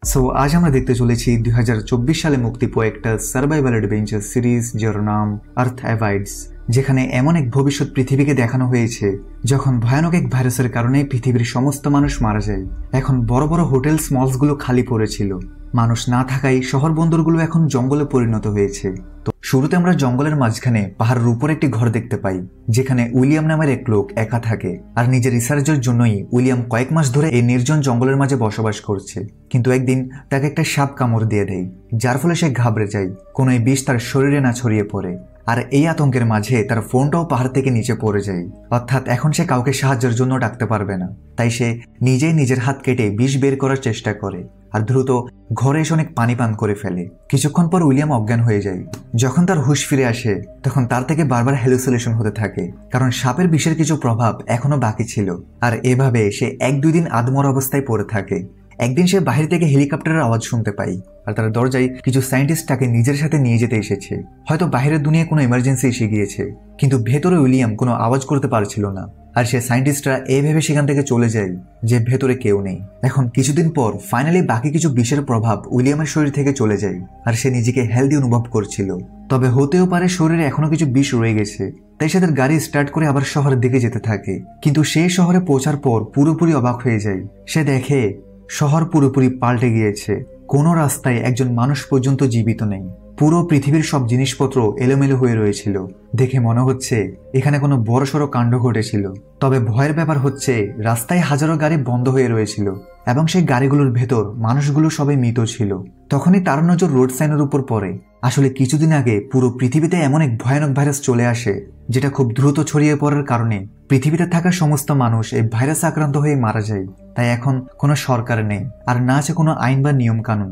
So আজ আমরা দেখতে চলেছি 2024 সালে মুক্তি পাওয়া একটা সার্ভাইভাল অ্যাডভেঞ্চার সিরিজ যার নাম আর্থ অ্যাভাইডস, যেখানে এমন এক ভবিষ্যৎ পৃথিবীকে দেখানো হয়েছে যখন ভয়ানক এক ভাইরাসের কারণে পৃথিবীর সমস্ত মানুষ মারা যায়। এখন বড় বড় হোটেল মলসগুলো খালি পড়েছিল, মানুষ না থাকায় শহর বন্দরগুলো এখন জঙ্গলে পরিণত হয়েছে। তো শুরুতে আমরা জঙ্গলের মাঝখানে পাহাড়ের উপর একটি ঘর দেখতে পাই, যেখানে উইলিয়াম নামের এক লোক একা থাকে। আর নিজের রিসার্চের জন্যই উইলিয়াম কয়েক মাস ধরে এই নির্জন জঙ্গলের মাঝে বসবাস করছে। কিন্তু একদিন তাকে একটা সাপ কামড় দিয়ে দেয়, যার ফলে সে ঘাবড়ে যায় কোনো এই বিষ তার শরীরে না ছড়িয়ে পড়ে। আর এই আতঙ্কের মাঝে তার ফোনটাও পাহাড় থেকে নিচে পড়ে যায়, অর্থাৎ এখন সে কাউকে সাহায্যের জন্য ডাকতে পারবে না। তাই সে নিজেই নিজের হাত কেটে বিষ বের করার চেষ্টা করে আর দ্রুত ঘরে এসে অনেক পানি পান করে ফেলে। কিছুক্ষণ পর উইলিয়াম অজ্ঞান হয়ে যায়। যখন তার হুঁশ ফিরে আসে তখন তার থেকে বারবার হ্যালুসিনেশন হতে থাকে, কারণ সাপের বিষের কিছু প্রভাব এখনো বাকি ছিল। আর এভাবে সে 1-2 দিন আধমরা অবস্থায় পড়ে থাকে। একদিন সে বাহির থেকে হেলিকপ্টারের আওয়াজ শুনতে পায়, আর তার দরজায় কিছু সায়েন্টিস্ট তাকে নিজের সাথে নিয়ে যেতে এসেছে। হয়তো বাইরের দুনিয়ায় কোনো ইমার্জেন্সি এসে গিয়েছে, কিন্তু ভেতরে উইলিয়াম কোনো আওয়াজ করতে পারছিল না। আর সে সায়েন্টিস্টরা এই ভেবে সেখান থেকে চলে যায় যে ভেতরে কেউ নেই। এখন কিছুদিন পর ফাইনালি বাকি কিছু বিষের প্রভাব উইলিয়ামের শরীর থেকে চলে যায়, আর সে নিজেকে হেলদি অনুভব করছিল। তবে হতেও পারে শরীরে এখনো কিছু বিষ রয়ে গেছে। তাই সে তার গাড়ি স্টার্ট করে আবার শহরের দিকে যেতে থাকে। কিন্তু সেই শহরে পৌঁছার পর পুরোপুরি অবাক হয়ে যায়। সে দেখে শহর পুরোপুরি পাল্টে গিয়েছে। কোনো রাস্তায় একজন মানুষ পর্যন্ত জীবিত নেই। পুরো পৃথিবীর সব জিনিসপত্র এলোমেলো হয়ে রয়েছিল। দেখে মনে হচ্ছে এখানে কোনো বড়সড় কাণ্ড ঘটেছিল। তবে ভয়ের ব্যাপার হচ্ছে রাস্তায় হাজারো গাড়ি বন্ধ হয়ে রয়েছিল, এবং সেই গাড়িগুলোর ভেতর মানুষগুলো সবাই মৃত ছিল। তখনই তার নজর রোড সাইনের উপর পড়ে। আসলে কিছুদিন আগে পুরো পৃথিবীতে এমন এক ভয়ানক ভাইরাস চলে আসে, যেটা খুব দ্রুত ছড়িয়ে পড়ার কারণে পৃথিবীতে থাকা সমস্ত মানুষ এই ভাইরাসে আক্রান্ত হয়ে মারা যায়। তাই এখন কোনো সরকার নেই, আর না আছে কোনো আইন বা নিয়ম কানুন।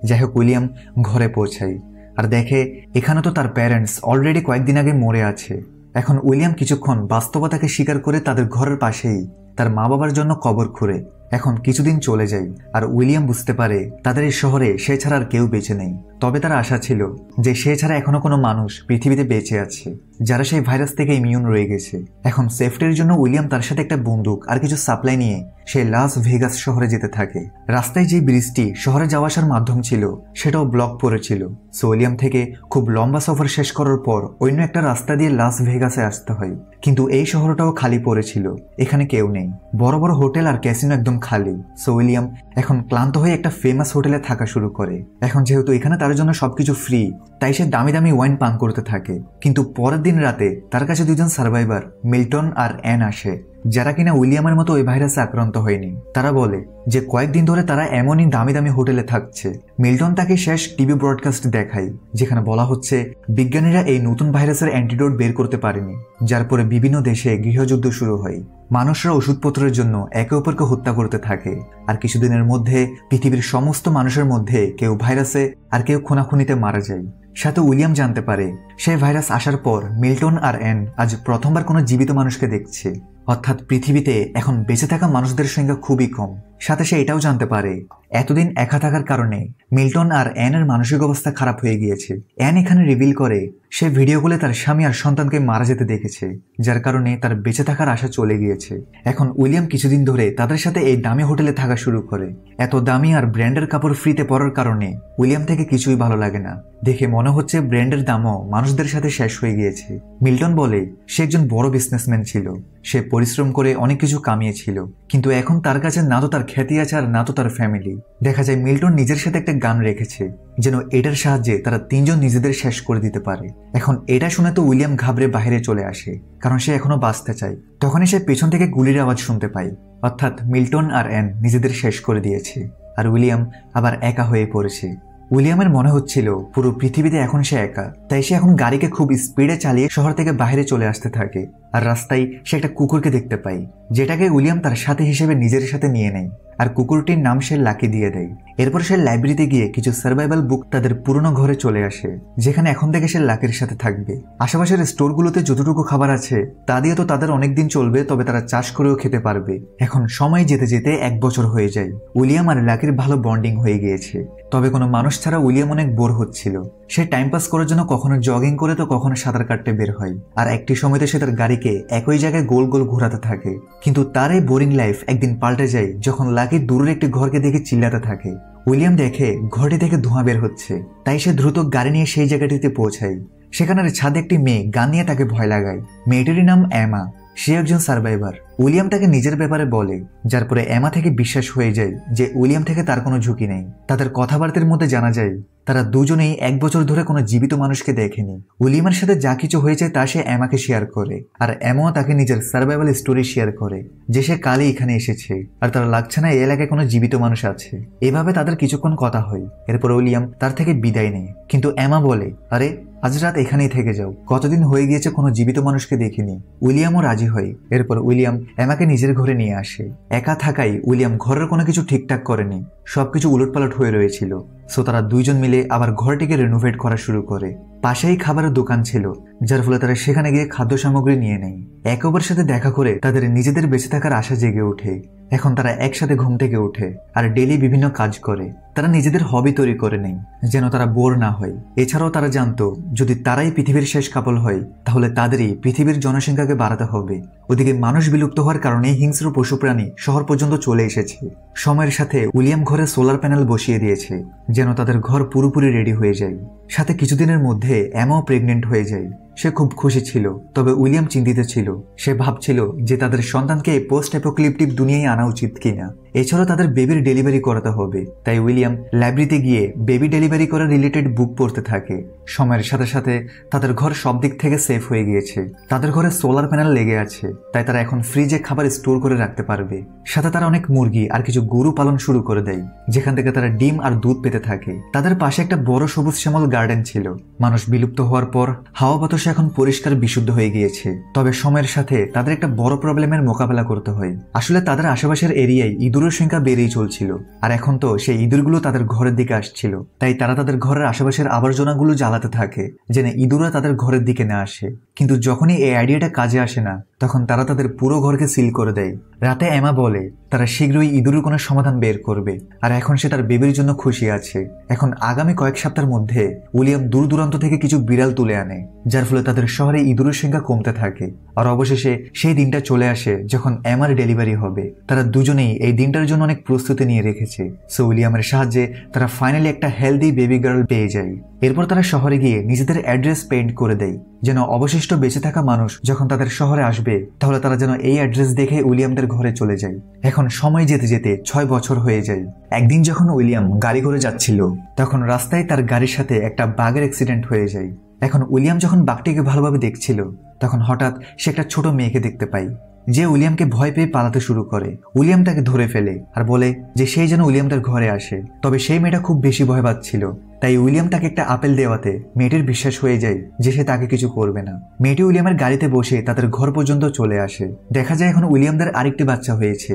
যাই হোক, উইলিয়াম ঘরে পৌঁছায় আর দেখে এখানে তো তার প্যারেন্টস অলরেডি কয়েকদিন আগে মরে আছে। এখন উইলিয়াম কিছুক্ষণ বাস্তবতাকে স্বীকার করে তাদের ঘরের পাশেই তার মা বাবার জন্য কবর খুঁড়ে। এখন কিছুদিন চলে যায়, আর উইলিয়াম বুঝতে পারে তাদের এই শহরে সে ছাড়া আর কেউ বেঁচে নেই। তবে তার আশা ছিল যে সে ছাড়া এখনো কোনো মানুষ পৃথিবীতে বেঁচে আছে যারা সেই ভাইরাস থেকে ইমিউন রয়ে গেছে। এখন সেফটির জন্য উইলিয়াম তার সাথে একটা বন্দুক আর কিছু সাপ্লাই নিয়ে সে লাস ভেগাস শহরে যেতে থাকে। রাস্তায় যে ব্রিজটি শহরে যাওয়া আসার মাধ্যম ছিল সেটাও ব্লক পড়েছিল। সো উইলিয়াম থেকে খুব লম্বা সফর শেষ করার পর অন্য একটা রাস্তা দিয়ে লাস ভেগাসে আসতে হয়। কিন্তু এই শহরটাও খালি পড়েছিল, এখানে কেউ নেই। বড় বড় হোটেল আর ক্যাসিনো একদম খালি। সো উইলিয়াম এখন ক্লান্ত হয়ে একটা ফেমাস হোটেলে থাকা শুরু করে। এখন যেহেতু এখানে তার জন্য সবকিছু ফ্রি, তাই সে দামি দামি ওয়াইন পান করতে থাকে। কিন্তু পরের দিন রাতে তার কাছে দুজন সার্ভাইভার মিল্টন আর অ্যান আসে, যারা কিনা উইলিয়ামের মতো ওই ভাইরাসে আক্রান্ত হয়নি। তারা বলে যে কয়েকদিন ধরে তারা এমনই দামি দামি হোটেলে থাকছে। মিল্টন তাকে শেষ টিভি ব্রডকাস্ট দেখায়, যেখানে বলা হচ্ছে বিজ্ঞানীরা এই নতুন ভাইরাসের অ্যান্টিডোট বের করতে পারেনি, যার পরে বিভিন্ন দেশে গৃহযুদ্ধ শুরু হয়। মানুষরা ওষুধপত্রের জন্য একে অপরকে হত্যা করতে থাকে। আর কিছুদিনের মধ্যে পৃথিবীর সমস্ত মানুষের মধ্যে কেউ ভাইরাসে আর কেউ খুনাখুনিতে মারা যায়। সাথে উইলিয়াম জানতে পারে সেই ভাইরাস আসার পর মিল্টন আর অ্যান আজ প্রথমবার কোনো জীবিত মানুষকে দেখছে, অর্থাৎ পৃথিবীতে এখন বেঁচে থাকা মানুষদের সংখ্যা খুবই কম। সাথে সে এটাও জানতে পারে এতদিন একা থাকার কারণে মিল্টন আর অ্যানের মানসিক অবস্থা খারাপ হয়ে গিয়েছে। অ্যান এখানে রিভিল করে সে ভিডিওগুলো তার স্বামী আর সন্তানকে মারা যেতে দেখেছে, যার কারণে তার বেঁচে থাকার আশা চলে গিয়েছে। এখন উইলিয়াম কিছুদিন ধরে তাদের সাথে এই দামি হোটেলে থাকা শুরু করে। এত দামি আর ব্র্যান্ডের কাপড় ফ্রিতে পরার কারণে উইলিয়াম থেকে কিছুই ভালো লাগে না। দেখে মনে হচ্ছে ব্র্যান্ডের দামও মানুষদের সাথে শেষ হয়ে গিয়েছে। মিল্টন বলে সে একজন বড় বিজনেসম্যান ছিল, সে পরিশ্রম করে অনেক কিছু কামিয়েছিল, কিন্তু এখন তার কাছে না তো তার খ্যাতি আছে আর না তো তার ফ্যামিলি। দেখা যায় মিল্টন নিজের সাথে একটা গান রেখেছে, যেন এটার সাহায্যে তারা তিনজন নিজেদের শেষ করে দিতে পারে। এখন এটা শুনে তো উইলিয়াম ঘাবড়ে বাইরে চলে আসে, কারণ সে এখনো বাঁচতে চায়। তখনই সে পেছন থেকে গুলির আওয়াজ শুনতে পায়, অর্থাৎ মিল্টন আর অ্যান নিজেদের শেষ করে দিয়েছে, আর উইলিয়াম আবার একা হয়ে পড়েছে। উইলিয়ামের মনে হচ্ছিল পুরো পৃথিবীতে এখন সে একা। তাই সে এখন গাড়িকে খুব স্পিডে চালিয়ে শহর থেকে বাইরে চলে আসতে থাকে। আর রাস্তায় সে একটা কুকুরকে দেখতে পায়, যেটাকে উইলিয়াম তার সাথে হিসেবে নিজের সাথে নিয়ে নেয়। আর কুকুরটির নাম সে লাকি দিয়ে দেয়। এরপর সে লাইব্রেরিতে গিয়ে কিছু সার্ভাইভাল বুক তাদের পুরনো ঘরে চলে আসে, যেখানে এখন থেকে সে লাকির সাথে থাকবে। আশেপাশের স্টোরগুলোতে যতটুকু খাবার আছে তা দিয়ে তো তাদের অনেকদিন চলবে, তবে তারা চাষ করেও খেতে পারবে। এখন সময় যেতে যেতে 1 বছর হয়ে যায়। উইলিয়াম আর লাকির ভালো বন্ডিং হয়ে গিয়েছে, তবে কোনো মানুষ ছাড়া উইলিয়াম অনেক বোর হচ্ছিল। সে টাইম পাস করার জন্য কখনো জগিং করে তো কখনো সাঁতার কাটতে বের হয়, আর একটি সময়তে সে তার গাড়িকে একই জায়গায় গোল গোল ঘোরাতে থাকে। কিন্তু তার এই বোরিং লাইফ একদিন পাল্টে যায় যখন লাকি দূরের একটি ঘরকে দেখে চিল্লাতে থাকে। উইলিয়াম দেখে ঘরটি থেকে ধোঁয়া বের হচ্ছে, তাই সে দ্রুত গাড়ি নিয়ে সেই জায়গাটিতে পৌঁছায়। সেখানের ছাদে একটি মেয়ে গান নিয়ে তাকে ভয় লাগায়। মেয়েটির নাম এমা, সে একজন সার্ভাইভার। উইলিয়াম তাকে নিজের ব্যাপারে বলে, যার পরে এমা থেকে বিশ্বাস হয়ে যায় যে উইলিয়াম থেকে তার কোনো ঝুঁকি নেই। তাদের কথাবার্তার মধ্যে জানা যায় তারা দুজনেই 1 বছর ধরে কোনো জীবিত মানুষকে দেখেনি। উইলিয়ামের সাথে যা কিছু হয়েছে তা সে এমাকে শেয়ার করে, আর এমাও তাকে নিজের সার্ভাইভাল স্টোরি শেয়ার করে যে সে কালই এখানে এসেছে আর তার লাগছে না এই এলাকায় কোনো জীবিত মানুষ আছে। এভাবে তাদের কিছুক্ষণ কথা হয়। এরপর উইলিয়াম তার থেকে বিদায় নেয়, কিন্তু এমা বলে, আরে আজ রাত এখানেই থেকে যাও, কতদিন হয়ে গিয়েছে কোনো জীবিত মানুষকে দেখিনি। উইলিয়ামও রাজি হয়। এরপর উইলিয়াম এমাকে নিজের ঘরে নিয়ে আসে। একা থাকায় উইলিয়াম ঘরের কোনো কিছু ঠিকঠাক করেনি, সবকিছু উলটপালট হয়ে রয়েছিল। সো তারা দুইজন মিলে আবার ঘরটিকে রেনোভেট করা শুরু করে। পাশেই খাবারের দোকান ছিল, যার ফলে তারা সেখানে গিয়ে খাদ্য সামগ্রী নিয়ে নেয়। একে অপরের সাথে দেখা করে তাদের নিজেদের বেঁচে থাকার আশা জেগে ওঠে। এখন তারা একসাথে ঘুম থেকে ওঠে আর ডেইলি বিভিন্ন কাজ করে। তারা নিজেদের হবি তৈরি করে নেয় যেন তারা বোর না হয়। এছাড়াও তারা জানতো যদি তারাই পৃথিবীর শেষ কাপল হয় তাহলে তাদেরই পৃথিবীর জনসংখ্যাকে বাড়াতে হবে। ওদিকে মানুষ বিলুপ্ত হওয়ার কারণে হিংস্র পশু প্রাণী শহর পর্যন্ত চলে এসেছে। সময়ের সাথে উইলিয়াম ঘরে সোলার প্যানেল বসিয়ে দিয়েছে যেন তাদের ঘর পুরোপুরি রেডি হয়ে যায়। সাথে কিছুদিনের মধ্যে এমাও প্রেগনেন্ট হয়ে যায়। সে খুব খুশি ছিল, তবে উইলিয়াম চিন্তিত ছিল। সে ভাবছিল যে তাদের সন্তানকে পোস্ট অ্যাপোক্যালিপটিক দুনিয়ায় আনা উচিত কিনা। এছাড়াও তাদের বেবির ডেলিভারি করাতে হবে। তাই উইলিয়াম লাইব্রেরিতে গিয়ে বেবি ডেলিভারি করা রিলেটেড বুক পড়তে থাকে। সময়ের সাথে সাথে তাদের ঘর সব দিক থেকে সেফ হয়ে গিয়েছে। তাদের ঘরে সোলার প্যানেল লেগে আছে, তাই তারা এখন ফ্রিজে খাবার স্টোর করে রাখতে পারবে। সাথে তারা অনেক মুরগি আর কিছু গরু পালন শুরু করে দেয়, যেখান থেকে তারা ডিম আর দুধ পেতে থাকে। তাদের পাশে একটা বড় সবুজ শ্যামল গার্ডেন ছিল। মানুষ বিলুপ্ত হওয়ার পর হাওয়া বাতাসে এখন পরিষ্কার বিশুদ্ধ হয়ে গিয়েছে। তবে সময়ের সাথে তাদের একটা বড় প্রবলেমের মোকাবেলা করতে হয়। আসলে তাদের আশেপাশের এরিয়ায় ইঁদুরের সংখ্যা বেড়েই চলছিল, আর এখন তো সেই ইঁদুরগুলো তাদের ঘরের দিকে আসছিল। তাই তারা তাদের ঘরের আশেপাশের আবর্জনাগুলো জ্বালাতে থাকে যেন ইঁদুররা তাদের ঘরের দিকে না আসে। কিন্তু যখনই এই আইডিয়াটা কাজে আসে না, তখন তারা তাদের পুরো ঘরকে সিল করে দেয়। রাতে এমা বলে তারা শীঘ্রই ইঁদুরের কোনো সমাধান বের করবে, আর এখন সে তার বেবির জন্য খুশি আছে। এখন আগামী কয়েক সপ্তাহের মধ্যে উইলিয়াম দূর দূরান্ত থেকে কিছু বিড়াল তুলে আনে, যার ফলে তাদের শহরে ইঁদুরের সংখ্যা কমতে থাকে। আর অবশেষে সেই দিনটা চলে আসে যখন এমার ডেলিভারি হবে। তারা দুজনেই এই দিনটার জন্য অনেক প্রস্তুতি নিয়ে রেখেছে। সো উইলিয়ামের সাহায্যে তারা ফাইনালি একটা হেলদি বেবি গার্ল পেয়ে যায়। এরপর তারা শহরে গিয়ে নিজেদের অ্যাড্রেস পেইন্ট করে দেয় যেন অবশিষ্ট বেঁচে থাকা মানুষ যখন তাদের শহরে আসবে তাহলে তারা যেন এই অ্যাড্রেস দেখে উইলিয়ামদের ঘরে চলে যায়। এখন সময় যেতে যেতে 6 বছর হয়ে যায়। একদিন যখন উইলিয়াম গাড়ি করে যাচ্ছিল, তখন রাস্তায় তার গাড়ির সাথে একটা বাঘের অ্যাক্সিডেন্ট হয়ে যায়। এখন উইলিয়াম যখন বাঘটিকে ভালোভাবে দেখছিল, তখন হঠাৎ সে একটা ছোট মেয়েকে দেখতে পায় যে উইলিয়ামকে ভয় পেয়ে পালাতে শুরু করে। উইলিয়াম তাকে ধরে ফেলে আর বলে যে সেই যেন উইলিয়াম তার ঘরে আসে। তবে সেই মেয়েটা খুব বেশি ভয় পাচ্ছিল, তাই উইলিয়াম তাকে একটা আপেল দেওয়াতে মেয়েটির বিশ্বাস হয়ে যায় যে সে তাকে কিছু করবে না। মেয়েটি উইলিয়ামের গাড়িতে বসে তাদের ঘর পর্যন্ত চলে আসে। দেখা যায় এখন উইলিয়ামদের আরেকটি বাচ্চা হয়েছে।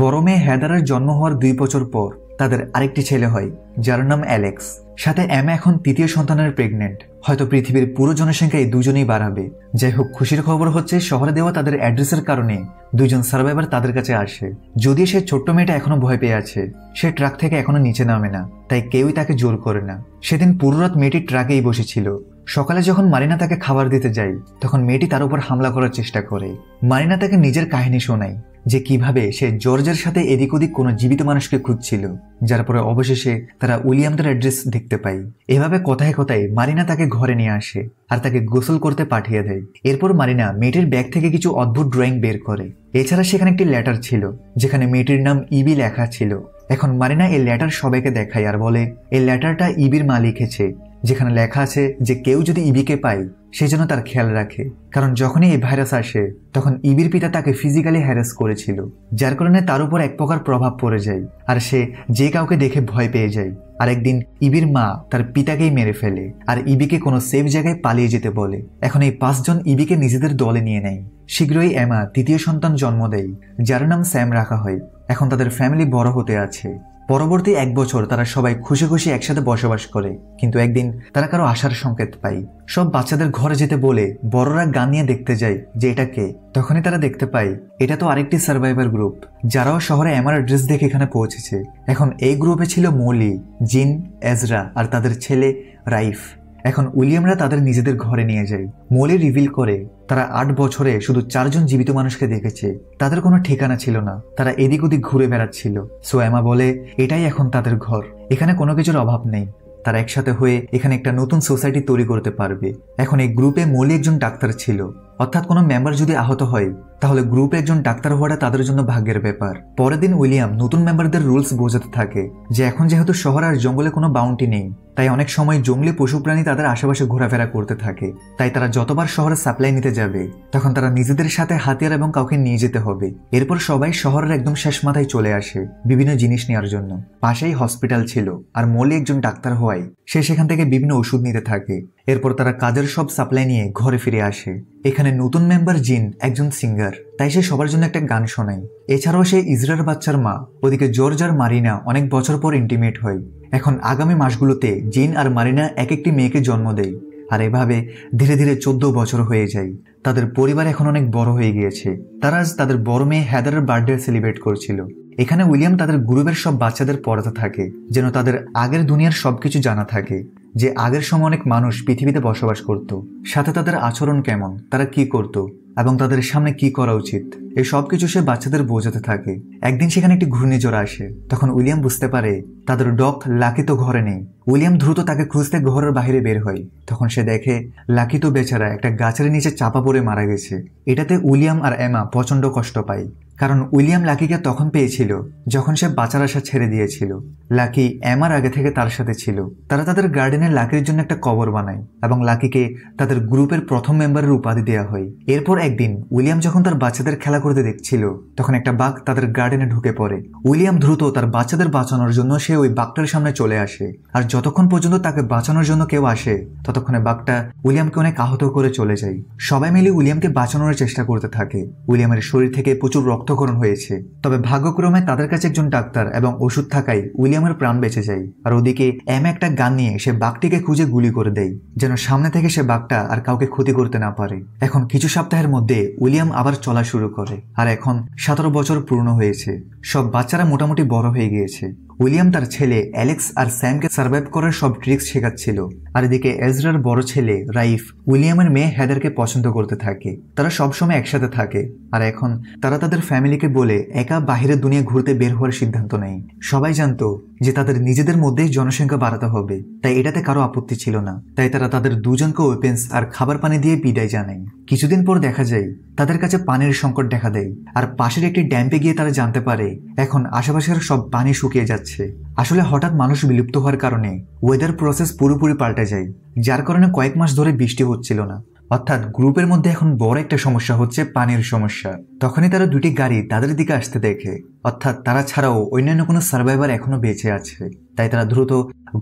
বড় মেয়ে হেদারের জন্ম হওয়ার 2 বছর পর তাদের আরেকটি ছেলে হয়, যার নাম অ্যালেক্স। সাথে এমা এখন 3য় সন্তানের প্রেগনেন্ট। হয়তো পৃথিবীর পুরো জনসংখ্যা এই দুজনেই বাড়াবে। যাই হোক, খুশির খবর হচ্ছে শহরে দেওয়া তাদের অ্যাড্রেসের কারণে 2জন সার্ভাইভার তাদের কাছে আসে। যদিও সে ছোট্ট মেয়েটা এখনো ভয় পেয়ে আছে, সে ট্রাক থেকে এখনো নিচে নামে না, তাই কেউই তাকে জোর করে না। সেদিন পুরো রাত মেয়েটি ট্রাকেই বসেছিল। সকালে যখন মারিনা তাকে খাবার দিতে যায়, তখন মেয়েটি তার উপর হামলা করার চেষ্টা করে। মারিনা তাকে নিজের কাহিনী শোনায় যে কিভাবে সে জর্জের সাথে এদিক ওদিক কোনো জীবিত মানুষকে খুঁজছিল, যার পরে অবশেষে তারা উইলিয়ামদের অ্যাড্রেস দেখতে পায়। এভাবে কথায় কথায় মারিনা তাকে ঘরে নিয়ে আসে আর তাকে গোসল করতে পাঠিয়ে দেয়। এরপর মারিনা মেয়েটির ব্যাগ থেকে কিছু অদ্ভুত ড্রয়িং বের করে। এছাড়া সেখানে একটি লেটার ছিল যেখানে মেয়েটির নাম ইবি লেখা ছিল। এখন মারিনা এই লেটার সবাইকে দেখায় আর বলে এই লেটারটা ইবির মা লিখেছে, যেখানে লেখা আছে যে কেউ যদি ইবিকে পায় সে যেন তার খেয়াল রাখে, কারণ যখনই এই ভাইরাস আসে তখন ইবির পিতা তাকে ফিজিক্যালি হ্যারাস করেছিল, যার কারণে তার উপর এক প্রকার প্রভাব পড়ে যায় আর সে যে কাউকে দেখে ভয় পেয়ে যায়। আর একদিন ইবির মা তার পিতাকেই মেরে ফেলে আর ইবিকে কোনো সেফ জায়গায় পালিয়ে যেতে বলে। এখন এই 5 জন ইবিকে নিজেদের দলে নিয়ে নেয়। শীঘ্রই এমা 3য় সন্তান জন্ম দেয়, যার নাম স্যাম রাখা হয়। এখন তাদের ফ্যামিলি বড় হতে আছে। পরবর্তী 1 বছর তারা সবাই খুশি খুশি একসাথে বসবাস করে। কিন্তু একদিন তারা কারো আসার সংকেত পায়। সব বাচ্চাদের ঘরে যেতে বলে বড়রা গান নিয়ে দেখতে যায় যে এটা কে। তখনই তারা দেখতে পায় এটা তো আরেকটি সার্ভাইভার গ্রুপ, যারাও শহরে এমার অ্যাড্রেস দেখে এখানে পৌঁছেছে। এখন এই গ্রুপে ছিল মলি, জিন, এজরা আর তাদের ছেলে রাইফ। এখন উইলিয়ামরা তাদের নিজেদের ঘরে নিয়ে যায়। মলি রিভিল করে তারা 8 বছরে শুধু 4 জন জীবিত মানুষকে দেখেছে। তাদের কোনো ঠিকানা ছিল না, তারা এদিক ওদিক ঘুরে বেড়াচ্ছিল। সো এমা বলে এটাই এখন তাদের ঘর, এখানে কোনো কিছুর অভাব নেই। তারা একসাথে হয়ে এখানে একটা নতুন সোসাইটি তৈরি করতে পারবে। এখন এই গ্রুপে মলি একজন ডাক্তার ছিল, অর্থাৎ কোনো মেম্বার যদি আহত হয় তাহলে গ্রুপে একজন ডাক্তার হওয়াটা তাদের জন্য ভাগ্যের ব্যাপার। পরের দিন উইলিয়াম নতুন মেম্বারদের রুলস বোঝাতে থাকে যে এখন যেহেতু শহর আর জঙ্গলে কোনো বাউন্টি নেই, তাই অনেক সময় জঙ্গলি পশু প্রাণী তাদের আশেপাশে ঘোরাফেরা করতে থাকে। তাই তারা যতবার শহরে সাপ্লাই নিতে যাবে তখন তারা নিজেদের সাথে হাতিয়ার এবং কাউকে নিয়ে যেতে হবে। এরপর সবাই শহরের একদম শেষ মাথায় চলে আসে বিভিন্ন জিনিস নেওয়ার জন্য। পাশেই হসপিটাল ছিল আর মলি একজন ডাক্তার হওয়ায় সে সেখান থেকে বিভিন্ন ওষুধ নিতে থাকে। এরপর তারা কাজের সব সাপ্লাই নিয়ে ঘরে ফিরে আসে। এখানে নতুন মেম্বার জিন একজন সিঙ্গার, তাই সে সবার জন্য একটা গান শোনায়। এছাড়াও সে ইজরার বাচ্চার মা। ওদিকে জর্জ আর মারিনা অনেক বছর পর ইন্টিমেট হয়। এখন আগামী মাসগুলোতে জিন আর মারিনা এক একটি মেয়েকে জন্ম দেয়। আর এভাবে ধীরে ধীরে 14 বছর হয়ে যায়। তাদের পরিবার এখন অনেক বড় হয়ে গিয়েছে। তারা আজ তাদের বড় মেয়ে হেদারের বার্থডে সেলিব্রেট করছিল। এখানে উইলিয়াম তাদের গ্রুপের সব বাচ্চাদের পড়াতে থাকে যেন তাদের আগের দুনিয়ার সবকিছু জানা থাকে, যে আগের সময় অনেক মানুষ পৃথিবীতে বসবাস করত, সাথে তাদের আচরণ কেমন, তারা কি করত এবং তাদের সামনে কি করা উচিত, এই সবকিছু সে বাচ্চাদের বোঝাতে থাকে। একদিন সেখানে একটি ঘূর্ণিঝড় আসে। তখন উইলিয়াম বুঝতে পারে তাদের ডগ লাকি তো ঘরে নেই। উইলিয়াম দ্রুত তাকে খুঁজতে ঘরের বাইরে বের হয়। তখন সে দেখে লাকি তো বেচারা একটা গাছের নিচে চাপা পড়ে মারা গেছে। এটাতে উইলিয়াম আর এমা প্রচন্ড কষ্ট পায়, কারণ উইলিয়াম লাকিকে তখন পেয়েছিল যখন সে বাঁচার আশা ছেড়ে দিয়েছিল। লাকি এমার আগে থেকে তার সাথে ছিল। তারা তাদের গার্ডেনে লাকির জন্য একটা কবর বানায় এবং লাকিকে তাদের গ্রুপের প্রথম মেম্বারের উপাধি দেওয়া হয়। এরপর একদিন উইলিয়াম যখন তার বাচ্চাদের খেলা করতে দেখছিল তখন একটা বাঘ তাদের গার্ডেনে ঢুকে পড়ে। উইলিয়াম দ্রুত তার বাচ্চাদের বাঁচানোর জন্য সে ওই বাঘটার সামনে চলে আসে। আর যতক্ষণ পর্যন্ত তাকে বাঁচানোর জন্য কেউ আসে ততক্ষণে বাঘটা উইলিয়ামকে অনেক আহত করে চলে যায়। সবাই মিলে উইলিয়ামকে বাঁচানোর চেষ্টা করতে থাকে। উইলিয়ামের শরীর থেকে প্রচুর রক্তক্ষরণ হয়েছে, তবে ভাগ্যক্রমে তাদের কাছে একজন ডাক্তার এবং ওষুধ থাকায় উইলিয়ামের প্রাণ বেঁচে যায়। আর ওদিকে এম একটা গান নিয়ে সে বাঘটিকে খুঁজে গুলি করে দেয় যেন সামনে থেকে সে বাঘটা আর কাউকে ক্ষতি করতে না পারে। এখন কিছু সপ্তাহের মধ্যে উইলিয়াম আবার চলা শুরু করে আর এখন 17 বছর পূর্ণ হয়েছে। সব বাচ্চারা মোটামুটি বড় হয়ে গিয়েছে। উইলিয়াম তার ছেলে অ্যালেক্স আর স্যামকে সার্ভাইভ করার সব ট্রিক্স শেখাচ্ছিল। আর এদিকে এজরার বড় ছেলে রাইফ উইলিয়ামের মেয়ে হেদারকে পছন্দ করতে থাকে। তারা সবসময় একসাথে থাকে। আর এখন তারা তাদের ফ্যামিলিকে বলে একা বাহিরের দুনিয়া ঘুরতে বের হওয়ার সিদ্ধান্ত নেয়। সবাই জানতো যে তাদের নিজেদের মধ্যেই জনসংখ্যা বাড়াতে হবে, তাই এটাতে কারো আপত্তি ছিল না। তাই তারা তাদের দুজনকে ওয়েপেন্স আর খাবার পানি দিয়ে বিদায় জানায়। কিছুদিন পর দেখা যায় তাদের কাছে পানির সংকট দেখা দেয়। আর পাশের একটি ড্যাম্পে গিয়ে তারা জানতে পারে এখন আশেপাশের সব পানি শুকিয়ে যাচ্ছে। আসলে হঠাৎ মানুষ বিলুপ্ত হওয়ার কারণে ওয়েদার প্রসেস পুরোপুরি পাল্টে যায়, যার কারণে কয়েক মাস ধরে বৃষ্টি হচ্ছিল না। অর্থাৎ গ্রুপের মধ্যে এখন বড় একটা সমস্যা হচ্ছে পানির সমস্যা। তখনই তারা দুটি গাড়ি তাদের দিকে আসতে দেখে, অর্থাৎ তারা ছাড়াও অন্যান্য কোনো সার্ভাইভার এখনো বেঁচে আছে। তাই তারা দ্রুত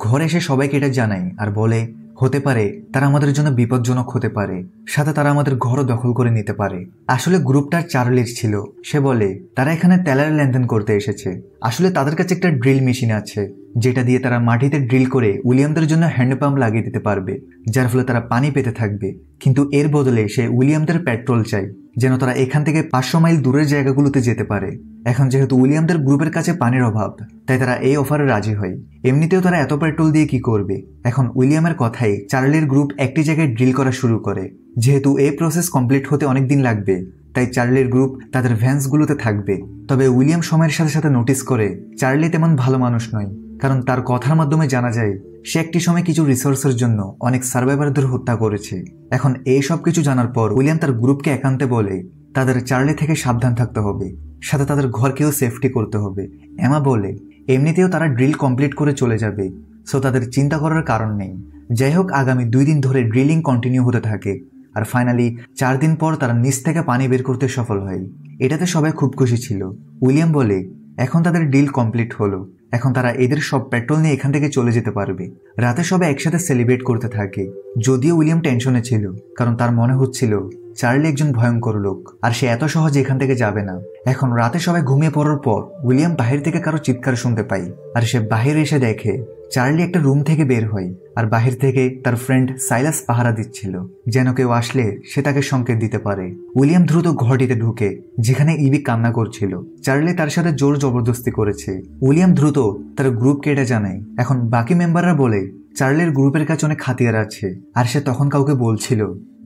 ঘরে এসে সবাইকে এটা জানায় আর বলে হতে পারে তারা আমাদের জন্য বিপজ্জনক হতে পারে, সাথে তারা আমাদের ঘরও দখল করে নিতে পারে। আসলে গ্রুপটার চার্লির ছিল। সে বলে তারা এখানে তেলের লেনদেন করতে এসেছে। আসলে তাদের কাছে একটা ড্রিল মেশিন আছে যেটা দিয়ে তারা মাটিতে ড্রিল করে উইলিয়ামদের জন্য হ্যান্ডপাম্প লাগিয়ে দিতে পারবে, যার ফলে তারা পানি পেতে থাকবে। কিন্তু এর বদলে সে উইলিয়ামদের পেট্রোল চাই যেন তারা এখান থেকে 500 মাইল দূরের জায়গাগুলোতে যেতে পারে। এখন যেহেতু উইলিয়ামদের গ্রুপের কাছে পানির অভাব, তাই তারা এই অফারে রাজি হয়। এমনিতেও তারা এত পেট্রোল দিয়ে কি করবে। এখন উইলিয়ামের কথাই চার্লির গ্রুপ একটি জায়গায় ড্রিল করা শুরু করে। যেহেতু এই প্রসেস কমপ্লিট হতে অনেকদিন লাগবে, তাই চার্লির গ্রুপ তাদের ভ্যান্সগুলোতে থাকবে। তবে উইলিয়াম সময়ের সাথে সাথে নোটিস করে চার্লি তেমন ভালো মানুষ নয়, কারণ তার কথার মাধ্যমে জানা যায় সে একটি সময় কিছু রিসোর্সের জন্য অনেক সার্ভাইভারদের হত্যা করেছে। এখন এই সব কিছু জানার পর উইলিয়াম তার গ্রুপকে একান্তে বলে তাদের চার্লি থেকে সাবধান থাকতে হবে, সাথে তাদের ঘরকেও সেফটি করতে হবে। এমা বলে এমনিতেও তারা ড্রিল কমপ্লিট করে চলে যাবে, সো তাদের চিন্তা করার কারণ নেই। যাই হোক, আগামী 2 দিন ধরে ড্রিলিং কন্টিনিউ হতে থাকে আর ফাইনালি 4 দিন পর তারা নিচ থেকে পানি বের করতে সফল হয়। এটাতে সবাই খুব খুশি ছিল। উইলিয়াম বলে এখন তাদের ডিল কমপ্লিট হলো, এখন তারা এদের সব পেট্রোল নিয়ে এখান থেকে চলে যেতে পারবে। রাতে সবাই একসাথে সেলিব্রেট করতে থাকে। যদিও উইলিয়াম টেনশনে ছিল, কারণ তার মনে হচ্ছিল চার্লি একজন ভয়ঙ্কর লোক, আর সে এত সহজে এখান থেকে যাবে না। এখন রাতে সবাই ঘুমিয়ে পড়ার পর উইলিয়াম বাহির থেকে কারো চিৎকার শুনতে পায়, আর সে বাহিরে এসে দেখে চার্লি একটা রুম থেকে বের হয়, আর বাহির থেকে তার ফ্রেন্ড সাইলাস পাহারা দিচ্ছিল, যেন কেউ আসলে সে তাকে সংকেত দিতে পারে। উইলিয়াম দ্রুত ঘরটিতে ঢুকে, যেখানে ইভি কান্না করছিল। চার্লি তার সাথে জোর জবরদস্তি করেছে। উইলিয়াম দ্রুত তার গ্রুপকে এটা জানায়। এখন বাকি মেম্বাররা বলে চার্লির গ্রুপের কাছে অনেক হাতিয়ার আছে, আর সে তখন কাউকে বলছিল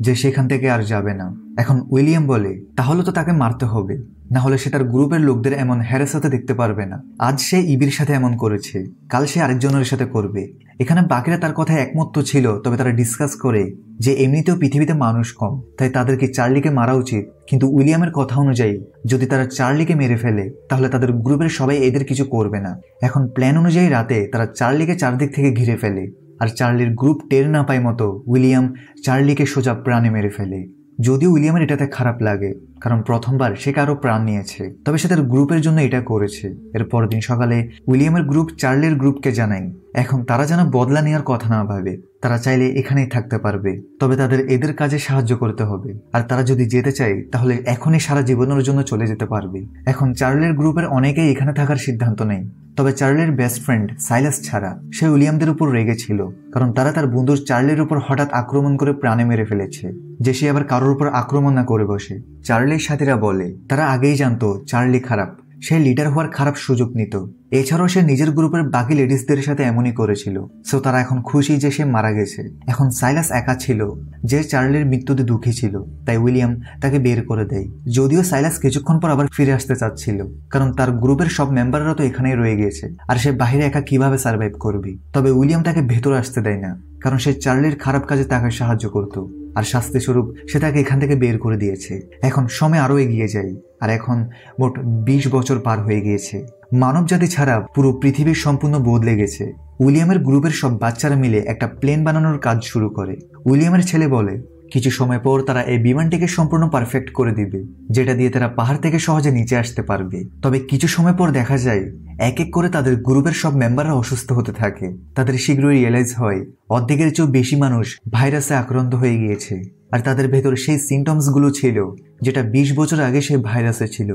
যে সেখান থেকে আর যাবে না। এখন উইলিয়াম বলে তাহলে তো তাকে মারতে হবে, না হলে সে তার গ্রুপের লোকদের এমন হ্যারাস হতে দেখতে পারবে না। আজ সে ইবির সাথে এমন করেছে, কাল সে আরেকজনের সাথে করবে। এখানে বাকিরা তার কথায় একমত তো ছিল, তবে তারা ডিসকাস করে যে এমনিতেও পৃথিবীতে মানুষ কম, তাই তাদেরকে চার্লিকে মারা উচিত। কিন্তু উইলিয়ামের কথা অনুযায়ী যদি তারা চার্লিকে মেরে ফেলে তাহলে তাদের গ্রুপের সবাই এদের কিছু করবে না। এখন প্ল্যান অনুযায়ী রাতে তারা চার্লিকে চারদিক থেকে ঘিরে ফেলে, আর চার্লির গ্রুপ টের না পায় মতো উইলিয়াম চার্লিকে সোজা প্রাণে মেরে ফেলে। যদিও উইলিয়ামের এটাতে খারাপ লাগে, কারণ প্রথমবার সে কারো প্রাণ নিয়েছে, তবে সে তার গ্রুপের জন্য এটা করেছে। এর পরের দিন সকালে উইলিয়ামের গ্রুপ চার্লির গ্রুপকে জানায় এখন তারা যেন বদলা নেওয়ার কথা না ভাবে, তারা চাইলে এখানেই থাকতে পারবে, তবে তাদের এদের কাজে সাহায্য করতে হবে। আর তারা যদি যেতে চায় তাহলে এখনই সারা জীবনের জন্য চলে যেতে পারবে। এখন চার্লির গ্রুপের অনেকেই এখানে থাকার সিদ্ধান্ত নেয়, তবে চার্লির বেস্ট ফ্রেন্ড সাইলাস ছাড়া। সে উইলিয়ামদের উপর রেগেছিল, কারণ তারা তার বন্ধু চার্লির উপর হঠাৎ আক্রমণ করে প্রাণে মেরে ফেলেছে, যে সে আবার কারোর উপর আক্রমণ না করে বসে। চার্লির সাথীরা বলে তারা আগেই জানতো চার্লি খারাপ, সে লিডার হওয়ার খারাপ সুযোগ নিত। এছাড়াও সে নিজের গ্রুপের বাকি লেডিসদের সাথে এমনই করেছিল, সো তারা এখন খুশি যে সে মারা গেছে। এখন সাইলাস একা ছিল, যে চার্লির মৃত্যুতে দুঃখী ছিল, তাই উইলিয়াম তাকে বের করে দেয়। যদিও সাইলাস কিছুক্ষণ পর আবার ফিরে আসতে চাচ্ছিল, কারণ তার গ্রুপের সব মেম্বাররা তো এখানেই রয়ে গিয়েছে, আর সে বাইরে একা কিভাবে সার্ভাইভ করবে। তবে উইলিয়াম তাকে ভেতরে আসতে দেয় না, কারণ সে চার্লির খারাপ কাজে তাকে সাহায্য করত, আর শাস্তিস্বরূপ সে তাকে এখান থেকে বের করে দিয়েছে। এখন সময় আরো এগিয়ে যায়, আর এখন মোট 20 বছর পার হয়ে গিয়েছে। মানব জাতি ছাড়া পুরো পৃথিবীর সম্পূর্ণ বদলে গেছে। উইলিয়ামের গ্রুপের সব বাচ্চারা মিলে একটা প্লেন বানানোর কাজ শুরু করে। উইলিয়ামের ছেলে বলে কিছু সময় পর তারা এই বিমানটিকে সম্পূর্ণ পারফেক্ট করে দিবে, যেটা দিয়ে তারা পাহাড় থেকে সহজে নিচে আসতে পারবে। তবে কিছু সময় পর দেখা যায় এক এক করে তাদের গ্রুপের সব মেম্বাররা অসুস্থ হতে থাকে। তাদের শীঘ্রই রিয়েলাইজ হয় অর্ধেকের চেয়েও বেশি মানুষ ভাইরাসে আক্রান্ত হয়ে গিয়েছে, আর তাদের ভেতর সেই সিমটমস গুলো ছিল যেটা 20 বছর আগে সেই ভাইরাসে ছিল।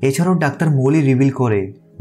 এছাড়াও ডাক্তার মলি রিভিল করে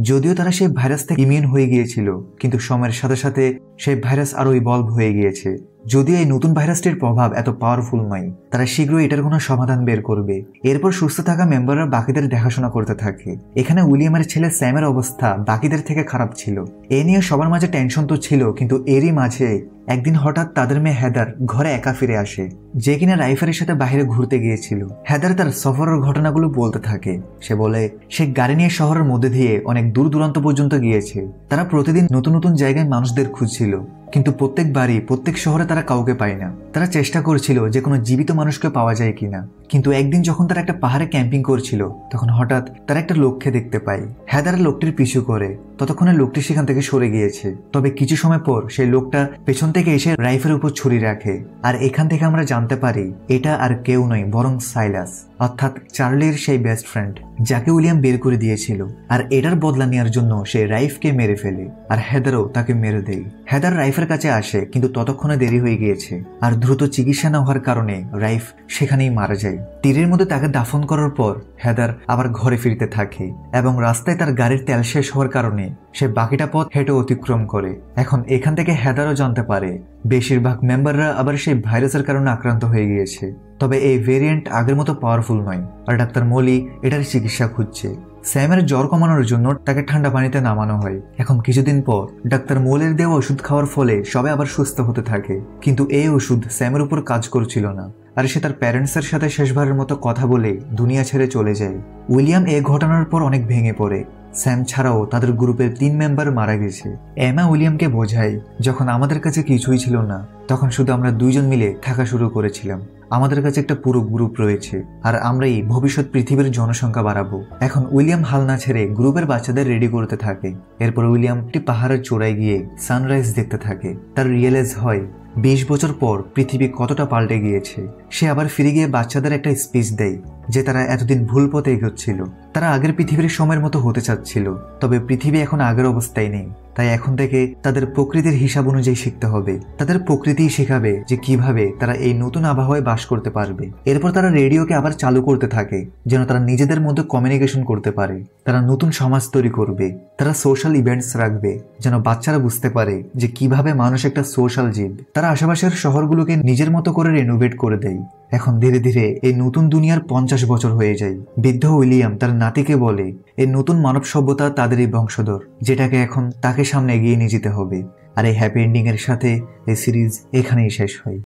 যদিও তারা সেই ভাইরাস থেকে ইমিউন হয়ে গিয়েছিল, কিন্তু সময়ের সাথে সাথে সেই ভাইরাস আরো ইভলভ হয়ে গিয়েছে। যদিও এই নতুন ভাইরাসটির প্রভাব এত পাওয়ারফুল নয়, তারা শীঘ্রই এটার কোনো সমাধান বের করবে। এরপর সুস্থ থাকা মেম্বাররা বাকিদের দেখাশোনা করতে থাকে। এখানে উইলিয়ামের ছেলে স্যামের অবস্থা বাকিদের থেকে খারাপ ছিল। এ নিয়ে সবার মাঝে টেনশন তো ছিল, কিন্তু এরই মাঝে একদিন হঠাৎ তাদের মেয়ে হেদার ঘরে একা ফিরে আসে, যে কিনা রাইফারের সাথে বাইরে ঘুরতে গিয়েছিল। হেদার তার সফরের ঘটনাগুলো বলতে থাকে। সে বলে সে গাড়ি নিয়ে শহরের মধ্যে দিয়ে অনেক দূর দূরান্ত পর্যন্ত গিয়েছে। তারা প্রতিদিন নতুন নতুন জায়গায় মানুষদের খুঁজছিল, কিন্তু প্রত্যেকবারই প্রত্যেক শহরে তারা কাউকে পায় না। তারা চেষ্টা করছিল যে কোনো জীবিত মানুষকে পাওয়া যায় কিনা। কিন্তু একদিন যখন তারা একটা পাহাড়ে ক্যাম্পিং করছিল, তখন হঠাৎ তারা একটা লোককে দেখতে পায়। হেদার লোকটির পিছু করে, ততক্ষণে লোকটি সেখান থেকে সরে গিয়েছে। তবে কিছু সময় পর সেই লোকটা পেছন থেকে এসে রাইফেলের উপর ছুরি রাখে, আর এখান থেকে আমরা জানতে পারি এটা আর কেউ নয় বরং সাইলাস, অর্থাৎ চার্লির সেই বেস্ট ফ্রেন্ড, যাকে উইলিয়াম বের করে দিয়েছিল। আর এটার বদলা নেওয়ার জন্য সে রাইফকে মেরে ফেলে, আর হেদারও তাকে মেরে দেয়। হেদার রাইফের কাছে আসে, কিন্তু ততক্ষণে দেরি হয়ে গিয়েছে, আর দ্রুত চিকিৎসা না হওয়ার কারণে রাইফ সেখানেই মারা যায়। তীরের মধ্যে তাকে দাফন করার পর হেদার আবার ঘরে ফিরতে থাকে, এবং রাস্তায় তার গাড়ির তেল শেষ হওয়ার কারণে সে বাকিটা পথ হেঁটে অতিক্রম করে। এখন এখান থেকে হেদারও জানতে পারে বেশিরভাগ মেম্বাররা আবার সেই ভাইরাসের কারণে আক্রান্ত হয়ে গিয়েছে। তবে এই ভেরিয়েন্ট আগের মতো পাওয়ারফুল নয়, আর ডাক্তার মলি এটার চিকিৎসা খুঁজছে। স্যামের জ্বর কমানোর জন্য তাকে ঠান্ডা পানিতে নামানো হয়। এখন কিছুদিন পর ডাক্তার মোলের দেওয়া ওষুধ খাওয়ার ফলে সবাই আবার সুস্থ হতে থাকে, কিন্তু এই ওষুধ স্যামের উপর কাজ করছিল না, আর সে তার প্যারেন্টসের সাথে শেষবারের মতো কথা বলে দুনিয়া ছেড়ে চলে যায়। উইলিয়াম এই ঘটনার পর অনেক ভেঙে পড়ে। স্যাম ছাড়াও তাদের গ্রুপের 3 মেম্বার মারা গেছে। এমা উইলিয়ামকে বোঝায় যখন আমাদের কাছে কিছুই ছিল না, তখন শুধু আমরা 2 জন মিলে থাকা শুরু করেছিলাম। আমাদের কাছে একটা পুরো গ্রুপ রয়েছে, আর আমরাই ভবিষ্যৎ পৃথিবীর জনসংখ্যা বাড়াবো। এখন উইলিয়াম হাল না ছেড়ে গ্রুপের বাচ্চাদের রেডি করতে থাকে। এরপর উইলিয়াম একটি পাহাড়ের চূড়ায় গিয়ে সানরাইজ দেখতে থাকে। তার রিয়েলাইজ হয় 20 বছর পর পৃথিবী কতটা পাল্টে গিয়েছে। সে আবার ফিরে গিয়ে বাচ্চাদের একটা স্পিচ দেয়, যে তারা এতদিন ভুল পথে এগোচ্ছিল। তারা আগের পৃথিবীর সময়ের মতো হতে চাচ্ছিল, তবে পৃথিবী এখন আগের অবস্থায় নেই। তাই এখন থেকে তাদের প্রকৃতির হিসাব অনুযায়ী শিখতে হবে। তাদের প্রকৃতিই শেখাবে যে কিভাবে তারা এই নতুন আবহাওয়ায় বাস করতে পারবে। এরপর তারা রেডিওকে আবার চালু করতে থাকে যেন তারা নিজেদের মধ্যে কমিউনিকেশন করতে পারে। তারা নতুন সমাজ তৈরি করবে। তারা সোশ্যাল ইভেন্টস রাখবে যেন বাচ্চারা বুঝতে পারে যে কিভাবে মানুষ একটা সোশ্যাল জীব। তারা আশেপাশের শহরগুলোকে নিজের মতো করে রেনোভেট করে দেয়। এখন ধীরে ধীরে এই নতুন দুনিয়ার 50 বছর হয়ে যায়। বৃদ্ধ উইলিয়াম তার নাতিকে বলে এই নতুন মানব সভ্যতা তাদেরই বংশধর, যেটাকে এখন তাকে সামনে এগিয়ে নিয়ে যেতে হবে। আর এই হ্যাপি এন্ডিং এর সাথে এই সিরিজ এখানেই শেষ হয়।